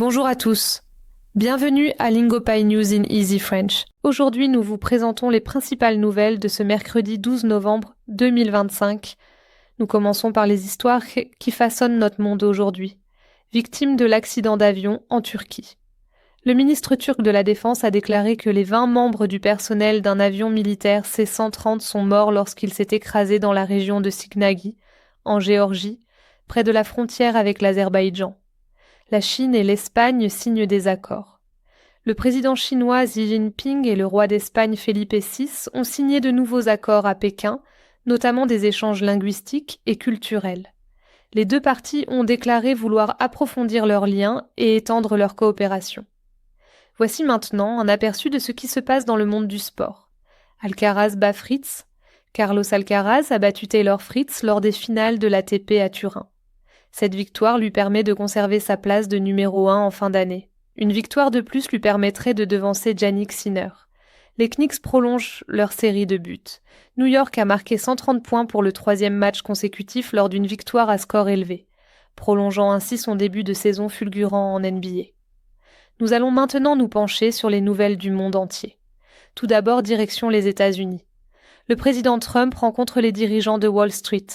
Bonjour à tous. Bienvenue à Lingopay News in Easy French. Aujourd'hui, nous vous présentons les principales nouvelles de ce mercredi 12 novembre 2025. Nous commençons par les histoires qui façonnent notre monde aujourd'hui. Victime de l'accident d'avion en Turquie. Le ministre turc de la Défense a déclaré que les 20 membres du personnel d'un avion militaire C-130 sont morts lorsqu'il s'est écrasé dans la région de Signagi, en Géorgie, près de la frontière avec l'Azerbaïdjan. La Chine et l'Espagne signent des accords. Le président chinois Xi Jinping et le roi d'Espagne Felipe VI ont signé de nouveaux accords à Pékin, notamment des échanges linguistiques et culturels. Les deux parties ont déclaré vouloir approfondir leurs liens et étendre leur coopération. Voici maintenant un aperçu de ce qui se passe dans le monde du sport. Alcaraz bat Fritz. Carlos Alcaraz a battu Taylor Fritz lors des finales de l'ATP à Turin. Cette victoire lui permet de conserver sa place de numéro 1 en fin d'année. Une victoire de plus lui permettrait de devancer Jannik Sinner. Les Knicks prolongent leur série de buts. New York a marqué 130 points pour le 3e match consécutif lors d'une victoire à score élevé, prolongeant ainsi son début de saison fulgurant en NBA. Nous allons maintenant nous pencher sur les nouvelles du monde entier. Tout d'abord, direction les États-Unis. Le président Trump rencontre les dirigeants de Wall Street.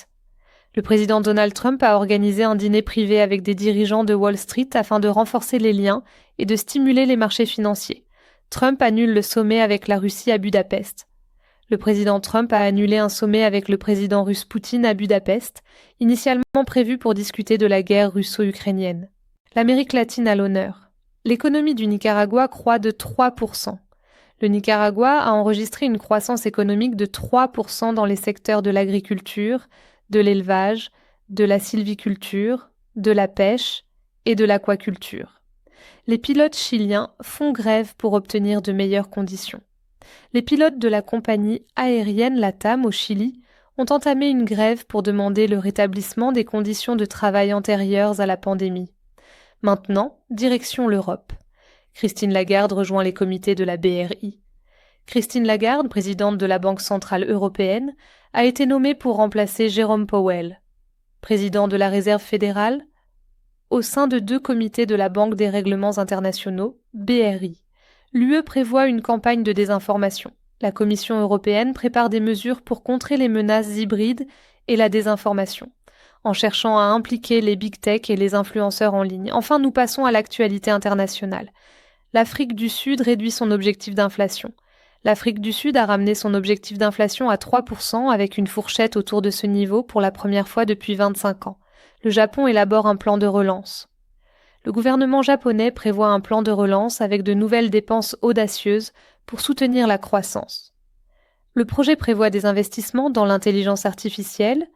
Le président Donald Trump a organisé un dîner privé avec des dirigeants de Wall Street afin de renforcer les liens et de stimuler les marchés financiers. Trump annule le sommet avec la Russie à Budapest. Le président Trump a annulé un sommet avec le président russe Poutine à Budapest, initialement prévu pour discuter de la guerre russo-ukrainienne. L'Amérique latine à l'honneur. L'économie du Nicaragua croît de 3%. Le Nicaragua a enregistré une croissance économique de 3% dans les secteurs de l'agriculture, de l'élevage, de la sylviculture, de la pêche et de l'aquaculture. Les pilotes chiliens font grève pour obtenir de meilleures conditions. Les pilotes de la compagnie aérienne LATAM au Chili ont entamé une grève pour demander le rétablissement des conditions de travail antérieures à la pandémie. Maintenant, direction l'Europe. Christine Lagarde rejoint les comités de la BRI. Christine Lagarde, présidente de la Banque centrale européenne, a été nommée pour remplacer Jérôme Powell, président de la Réserve fédérale, au sein de 2 comités de la Banque des règlements internationaux, BRI. L'UE prévoit une campagne de désinformation. La Commission européenne prépare des mesures pour contrer les menaces hybrides et la désinformation, en cherchant à impliquer les big tech et les influenceurs en ligne. Enfin, nous passons à l'actualité internationale. L'Afrique du Sud réduit son objectif d'inflation. L'Afrique du Sud a ramené son objectif d'inflation à 3% avec une fourchette autour de ce niveau pour la première fois depuis 25 ans. Le Japon élabore un plan de relance. Le gouvernement japonais prévoit un plan de relance avec de nouvelles dépenses audacieuses pour soutenir la croissance. Le projet prévoit des investissements dans l'intelligence artificielle,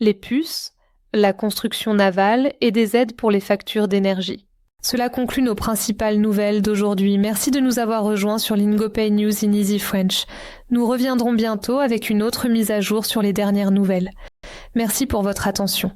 les puces, la construction navale et des aides pour les factures d'énergie. Cela conclut nos principales nouvelles d'aujourd'hui. Merci de nous avoir rejoints sur Lingopay News in Easy French. Nous reviendrons bientôt avec une autre mise à jour sur les dernières nouvelles. Merci pour votre attention.